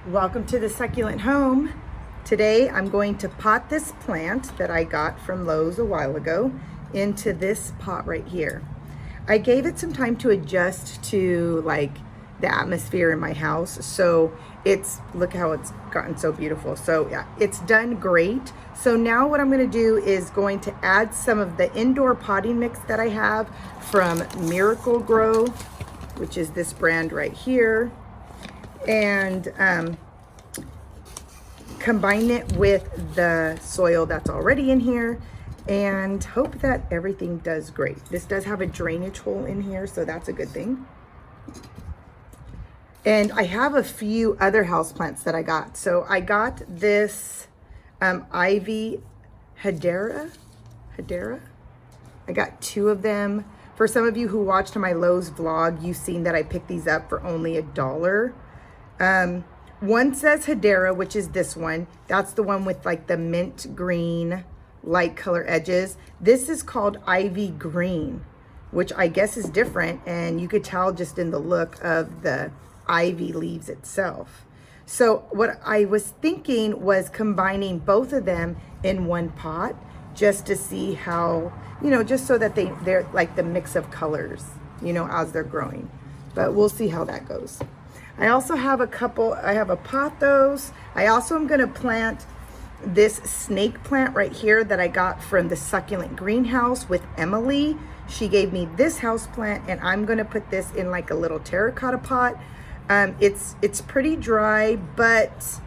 Welcome to the Succulent Home. Today I'm going to pot this plant that I got from Lowe's a while ago into this pot right here. I gave it some time to adjust to like the atmosphere in my house. So look how it's gotten so beautiful. So yeah, it's done great. So now what I'm going to do is going to add some of the indoor potting mix that I have from Miracle Grow, which is this brand right here, and combine it with the soil that's already in here and hope that everything does great. This does have a drainage hole in here, so that's a good thing. And I have a few other houseplants that I got. So I got this ivy hedera. I got 2 of them. For some of you who watched my Lowe's vlog, you've seen that I picked these up for only $1. One says hedera, which is this one. That's the one with like the mint green light color edges. This is called ivy green, which I guess is different, and you could tell just in the look of the ivy leaves itself. So what I was thinking was combining both of them in one pot just to see how, just so that they're like the mix of colors, as they're growing. But we'll see how that goes. I also have I have a pothos. I also am gonna plant this snake plant right here that I got from the Succulent Greenhouse with Emily. She gave me this house plant, and I'm gonna put this in like a little terracotta pot. It's pretty dry, but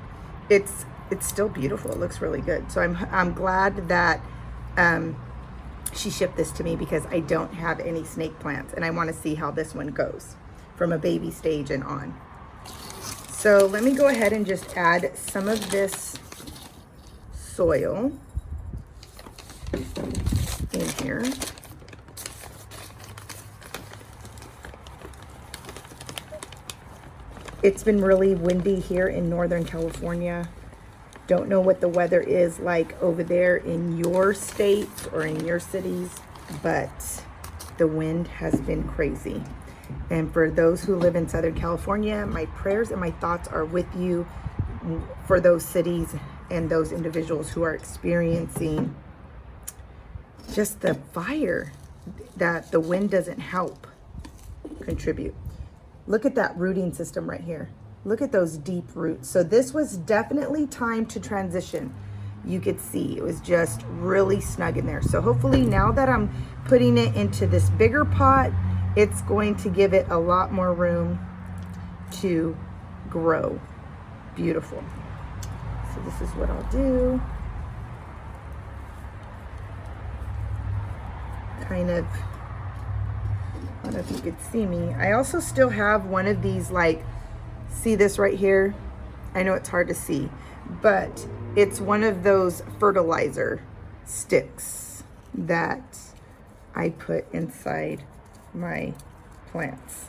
it's still beautiful. It looks really good. So I'm glad that she shipped this to me because I don't have any snake plants, and I want to see how this one goes from a baby stage and on. So let me go ahead and just add some of this soil in here. It's been really windy here in Northern California. Don't know what the weather is like over there in your states or in your cities, but the wind has been crazy. And for those who live in Southern California, my prayers and my thoughts are with you for those cities and those individuals who are experiencing just the fire that the wind doesn't help contribute. Look at that rooting system right here. Look at those deep roots. So this was definitely time to transition. You could see it was just really snug in there. So hopefully now that I'm putting it into this bigger pot, it's going to give it a lot more room to grow. Beautiful. So this is what I'll do. Kind of, I don't know if you could see me. I also still have one of these, like, see this right here? I know it's hard to see, but it's one of those fertilizer sticks that I put inside my plants.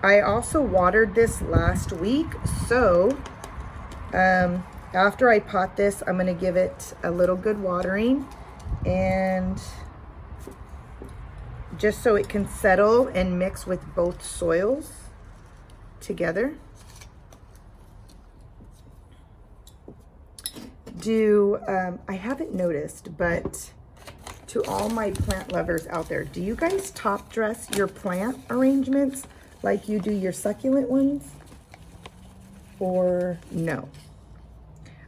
I also watered this last week, so after I pot this, I'm gonna give it a little good watering, and just so it can settle and mix with both soils together. I haven't noticed, but to all my plant lovers out there, do you guys top dress your plant arrangements like you do your succulent ones, or no?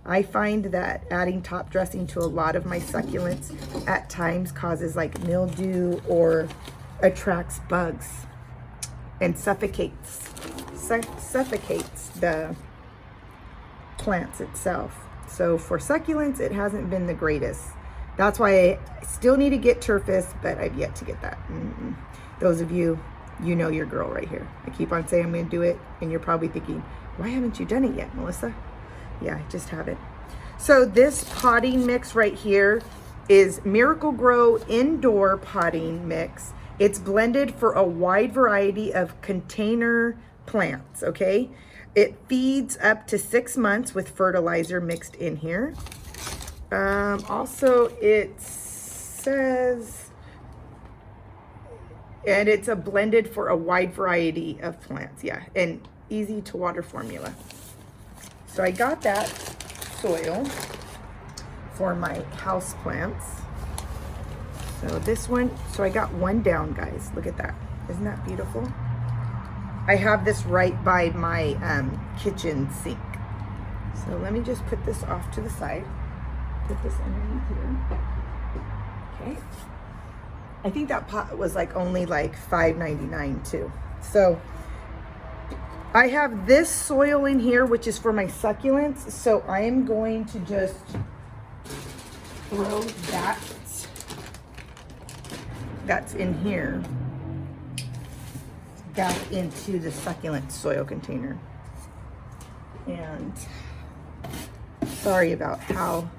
I find that adding top dressing to a lot of my succulents at times causes like mildew or attracts bugs and suffocates the plants itself. So for succulents, it hasn't been the greatest. That's why I still need to get turfus, but I've yet to get that. Those of you, you know your girl right here. I keep on saying I'm going to do it, and you're probably thinking, why haven't you done it yet, Melissa? Yeah, I just haven't. So this potting mix right here is Miracle Grow Indoor Potting Mix. It's blended for a wide variety of container plants, okay? It feeds up to 6 months with fertilizer mixed in here. Also, it says, and it's a blended for a wide variety of plants. Yeah, and easy to water formula. So I got that soil for my house plants. So this one, so I got one down, guys. Look at that. Isn't that beautiful? I have this right by my kitchen sink. So let me just put this off to the side. Put this underneath here. Okay. I think that pot was like only like $5.99 too. So I have this soil in here, which is for my succulents. So I am going to just throw that's in here back into the succulent soil container. And sorry about how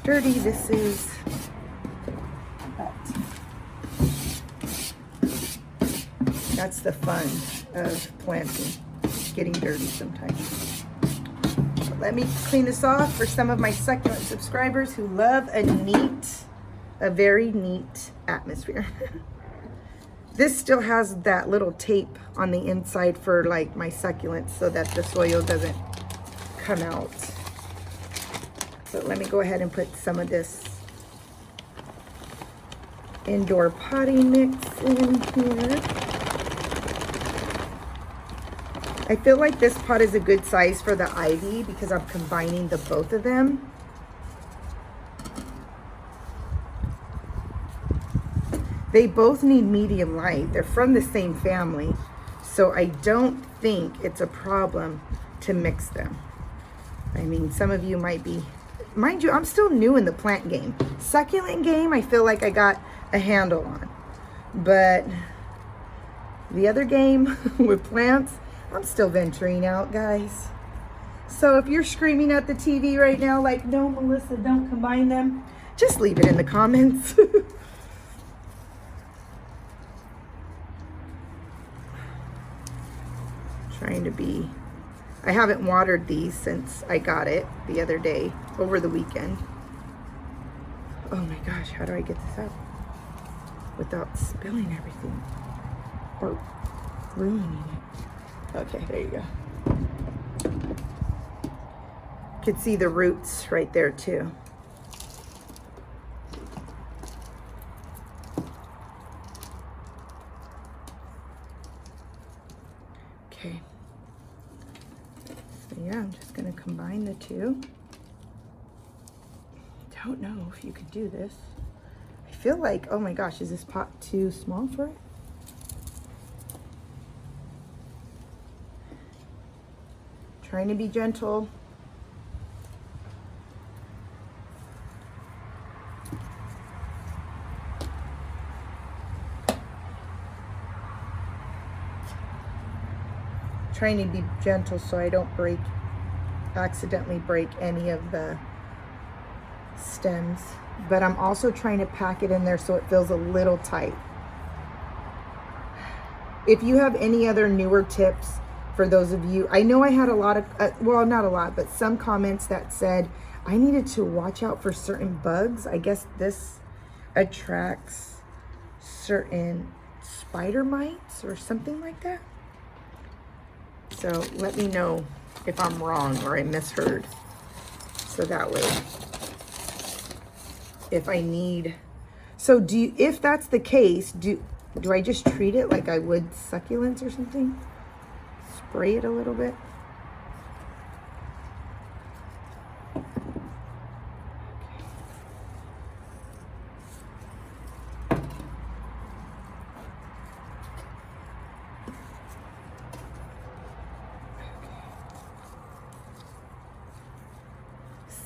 dirty this is, but that's the fun of planting, getting dirty sometimes. But let me clean this off for some of my succulent subscribers who love a very neat atmosphere. This still has that little tape on the inside for like my succulents so that the soil doesn't come out. So let me go ahead and put some of this indoor potting mix in here. I feel like this pot is a good size for the ivy because I'm combining the both of them. They both need medium light. They're from the same family, so I don't think it's a problem to mix them. I mean, some of you might be, mind you, I'm still new in the plant game. Succulent game, I feel like I got a handle on. But the other game with plants, I'm still venturing out, guys. So if you're screaming at the TV right now like, no, Melissa, don't combine them, just leave it in the comments. Trying to be, I haven't watered these since I got it the other day over the weekend. Oh my gosh, how do I get this out without spilling everything or ruining it? Okay, there you go. You can see the roots right there too. Okay. So yeah, I'm just going to combine the two. Don't know if you could do this. I feel like, oh my gosh, is this pot too small for it? Trying to be gentle. Trying to be gentle so I don't accidentally break any of the stems, but I'm also trying to pack it in there so it feels a little tight. If you have any other newer tips for those of you, I know I had a lot of, well, not a lot, but some comments that said I needed to watch out for certain bugs. I guess this attracts certain spider mites or something like that. So let me know if I'm wrong or I misheard. So that way, if I need, so do you, if that's the case, do I just treat it like I would succulents or something? Spray it a little bit.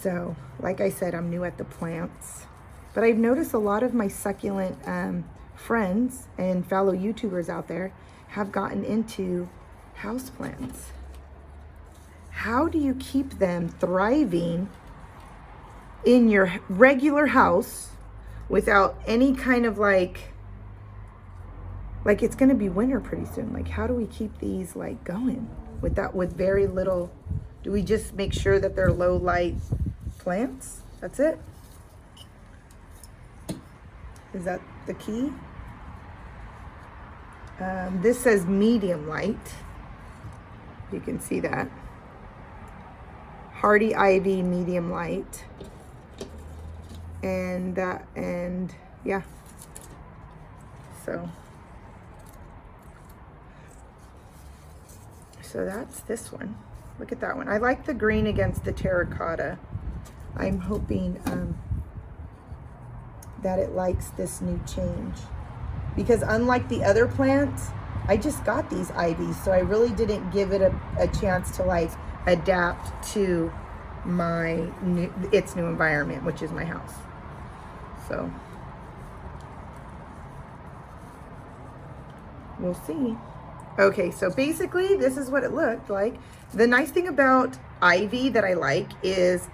So, like I said, I'm new at the plants, but I've noticed a lot of my succulent friends and fellow YouTubers out there have gotten into houseplants. How do you keep them thriving in your regular house without any kind of like it's going to be winter pretty soon? Like, how do we keep these like going with very little? Do we just make sure that they're low light plants? That's it? Is that the key? This says medium light. You can see that. Hardy Ivy medium light. And yeah. So that's this one. Look at that one. I like the green against the terracotta. I'm hoping that it likes this new change, because unlike the other plants, I just got these ivies, so I really didn't give it a chance to like adapt to its new environment, which is my house. So we'll see. Okay, so basically this is what it looked like. The nice thing about ivy that I like is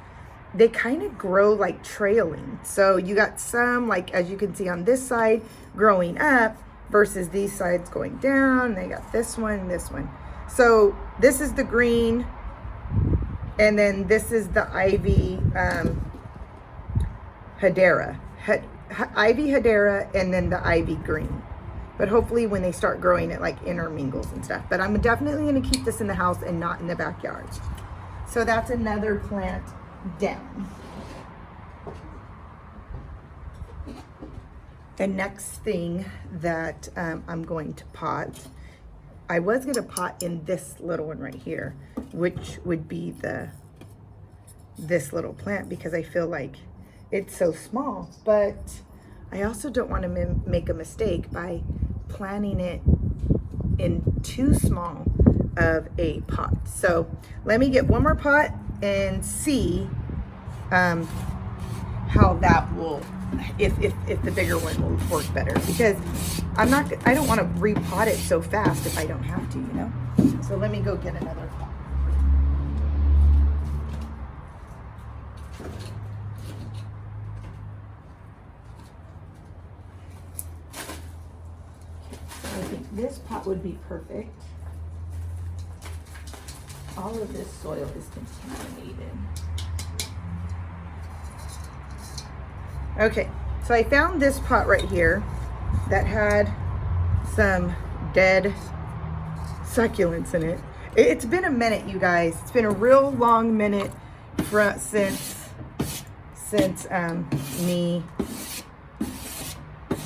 they kind of grow like trailing. So you got some, like as you can see on this side, growing up versus these sides going down. They got this one, this one. So this is the green, and then this is the ivy hedera. Ivy hedera, and then the ivy green. But hopefully when they start growing, it like intermingles and stuff. But I'm definitely going to keep this in the house and not in the backyard. So that's another plant down. The next thing that I'm going to pot, I was going to pot in this little one right here, which would be this little plant, because I feel like it's so small. But I also don't want to make a mistake by planting it in too small of a pot. So let me get one more pot and see how that will, if the bigger one will work better, because I don't want to repot it so fast if I don't have to, you know. So let me go get another pot. I think this pot would be perfect. All of this soil is contaminated. Okay, so I found this pot right here that had some dead succulents in it. It's been a minute, you guys. It's been a real long minute since me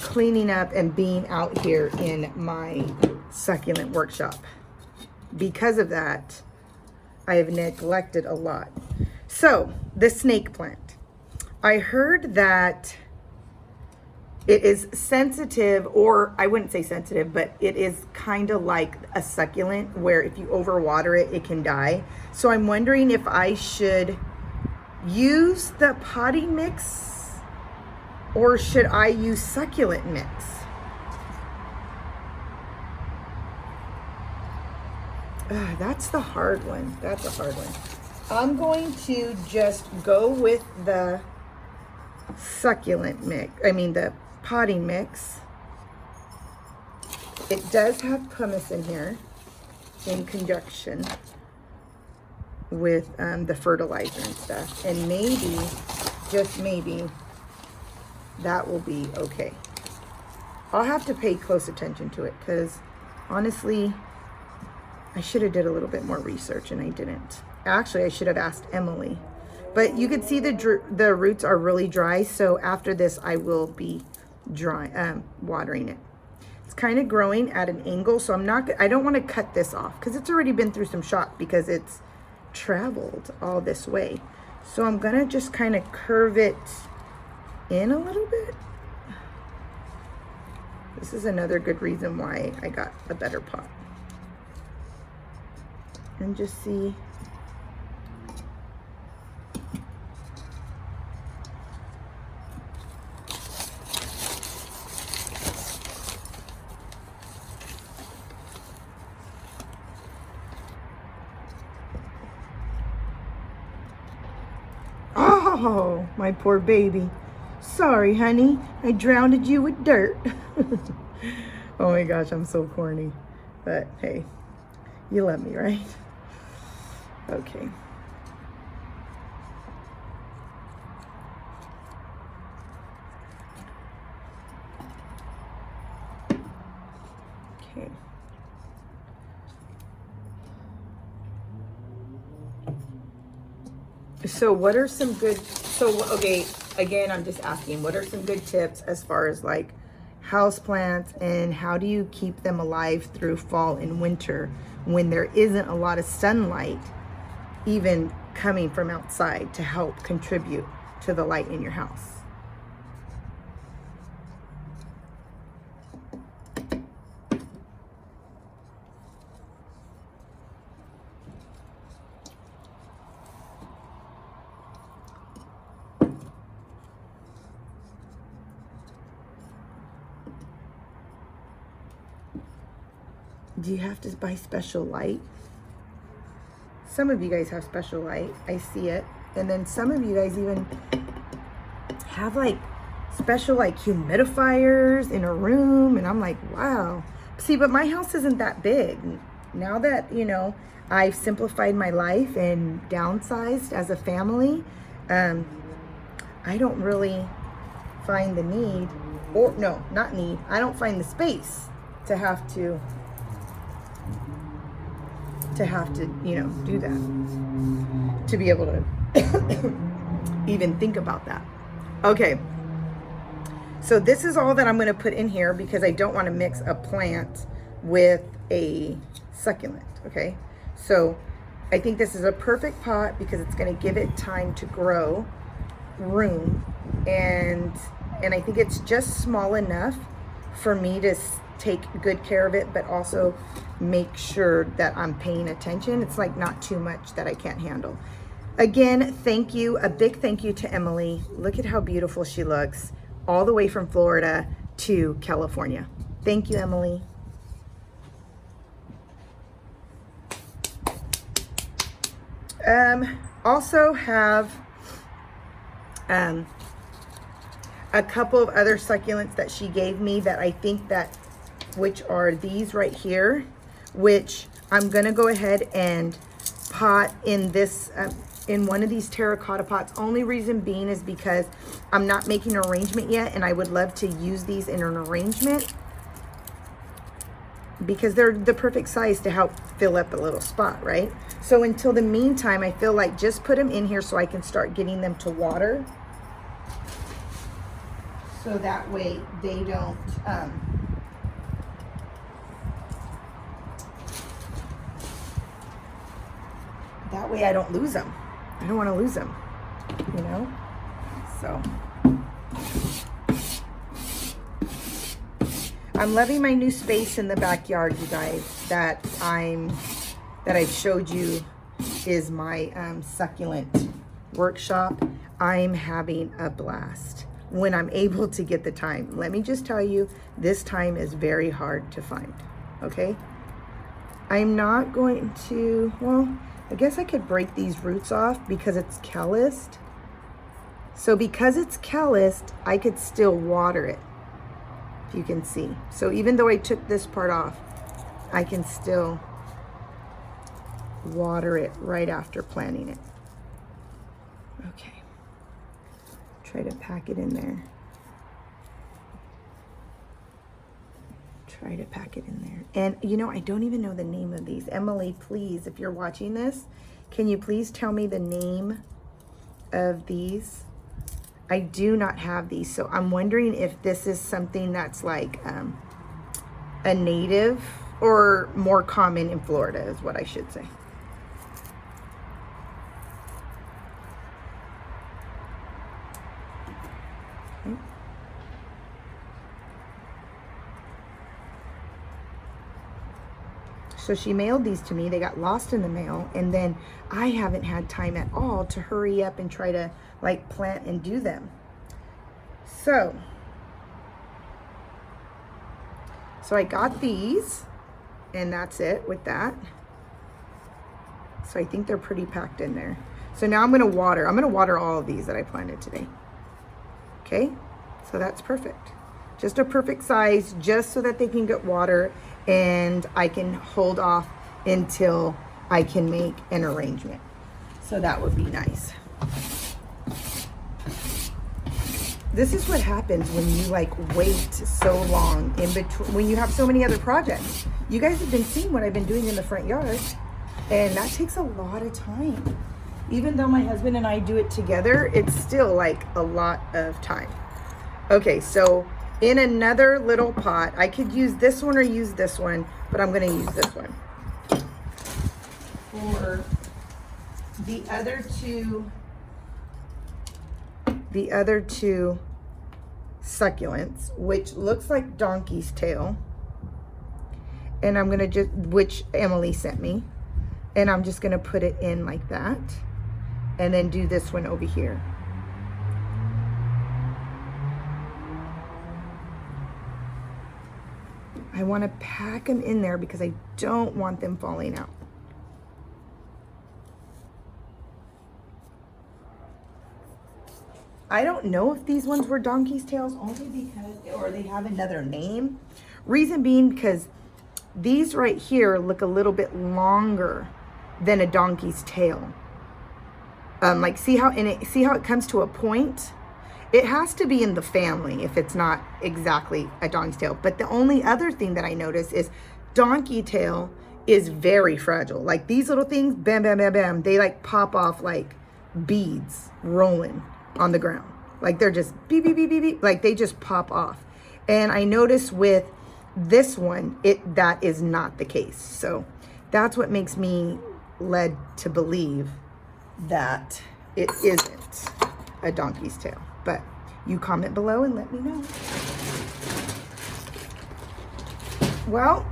cleaning up and being out here in my succulent workshop. Because of that, I have neglected a lot. So the snake plant, I heard that it is sensitive, or I wouldn't say sensitive, but it is kind of like a succulent where if you overwater it, it can die. So I'm wondering if I should use the potting mix or should I use succulent mix? That's the hard one. That's a hard one. I'm going to just go with the succulent mix. I mean the potting mix. It does have pumice in here in conjunction with the fertilizer and stuff. And maybe, just maybe, that will be okay. I'll have to pay close attention to it because honestly, I should have did a little bit more research and I didn't. Actually, I should have asked Emily. But you can see the roots are really dry, so after this I will be watering it. It's kind of growing at an angle, so I don't want to cut this off because it's already been through some shock because it's traveled all this way. So I'm gonna just kind of curve it in a little bit. This is another good reason why I got a better pot. And just see. Oh, my poor baby. Sorry, honey. I drowned you with dirt. Oh my gosh, I'm so corny. But hey, you love me, right? Okay. Okay. So what are some good, so okay, again, I'm just asking, what are some good tips as far as like houseplants, and how do you keep them alive through fall and winter when there isn't a lot of sunlight even coming from outside to help contribute to the light in your house? Do you have to buy special light? Some of you guys have special light. I see it. And then some of you guys even have like special like humidifiers in a room. And I'm like, wow. See, but my house isn't that big. Now that, you know, I've simplified my life and downsized as a family, I don't really find the need, or no, not need. I don't find the space to have to, you know, do that, to be able to even think about that. Okay, so this is all that I'm going to put in here because I don't want to mix a plant with a succulent. Okay, so I think this is a perfect pot because it's going to give it time to grow, room, and I think it's just small enough for me to take good care of it, but also make sure that I'm paying attention. It's like not too much that I can't handle. Again, thank you. A big thank you to Emily. Look at how beautiful she looks, all the way from Florida to California. Thank you, Emily. Also have a couple of other succulents that she gave me that I think that, which are these right here, which I'm gonna go ahead and pot in this, in one of these terracotta pots. Only reason being is because I'm not making an arrangement yet, and I would love to use these in an arrangement because they're the perfect size to help fill up a little spot, right? So until the meantime, I feel like just put them in here so I can start getting them to water. So that way they don't, that way I don't lose them. I don't want to lose them, you know? So I'm loving my new space in the backyard, you guys, that I've showed you is my succulent workshop. I'm having a blast when I'm able to get the time. Let me just tell you, this time is very hard to find, okay? I'm not going to, well, I guess I could break these roots off because it's calloused. So because it's calloused, I could still water it, if you can see. So even though I took this part off, I can still water it right after planting it. Okay. Try to pack it in there. Try to pack it in there. And you know, I don't even know the name of these. Emily, please, if you're watching this, can you please tell me the name of these? I do not have these, so I'm wondering if this is something that's like a native or more common in Florida is what I should say. Okay. So she mailed these to me. They got lost in the mail, and then I haven't had time at all to hurry up and try to like plant and do them. So I got these, and that's it with that. So I think they're pretty packed in there. So now I'm gonna water. I'm gonna water all of these that I planted today. Okay, so that's perfect. Just a perfect size, just so that they can get water, and I can hold off until I can make an arrangement. So that would be nice. This is what happens when you like wait so long in between, when you have so many other projects. You guys have been seeing what I've been doing in the front yard, and that takes a lot of time. Even though my husband and I do it together, it's still like a lot of time. Okay, so in another little pot, I could use this one or use this one, but I'm gonna use this one. For the other two succulents, which looks like donkey's tail, and I'm gonna just, which Emily sent me, and I'm just gonna put it in like that, and then do this one over here. I want to pack them in there because I don't want them falling out. I don't know if these ones were donkey's tails, only because, or they have another name. Reason being because these right here look a little bit longer than a donkey's tail. Like see how it comes to a point? It has to be in the family if it's not exactly a donkey's tail. But the only other thing that I notice is donkey tail is very fragile. Like these little things, bam, bam, bam, bam, they like pop off like beads rolling on the ground. Like they're just beep, beep, beep, beep, beep. Like they just pop off. And I notice with this one, that is not the case. So that's what makes me led to believe that it isn't a donkey's tail. But you comment below and let me know. Well,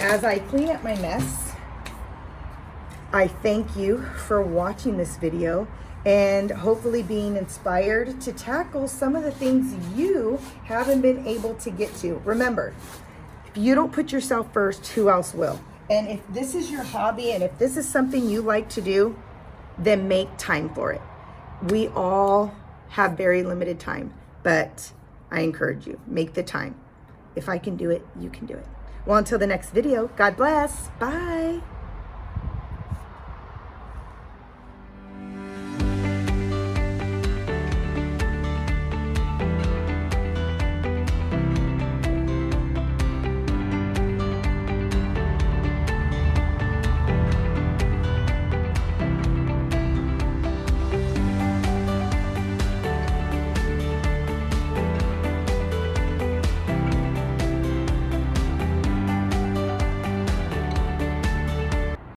as I clean up my mess, I thank you for watching this video and hopefully being inspired to tackle some of the things you haven't been able to get to. Remember, if you don't put yourself first, who else will? And if this is your hobby and if this is something you like to do, then make time for it. We all have very limited time, but I encourage you, make the time. If I can do it, you can do it. Well, until the next video, God bless. Bye.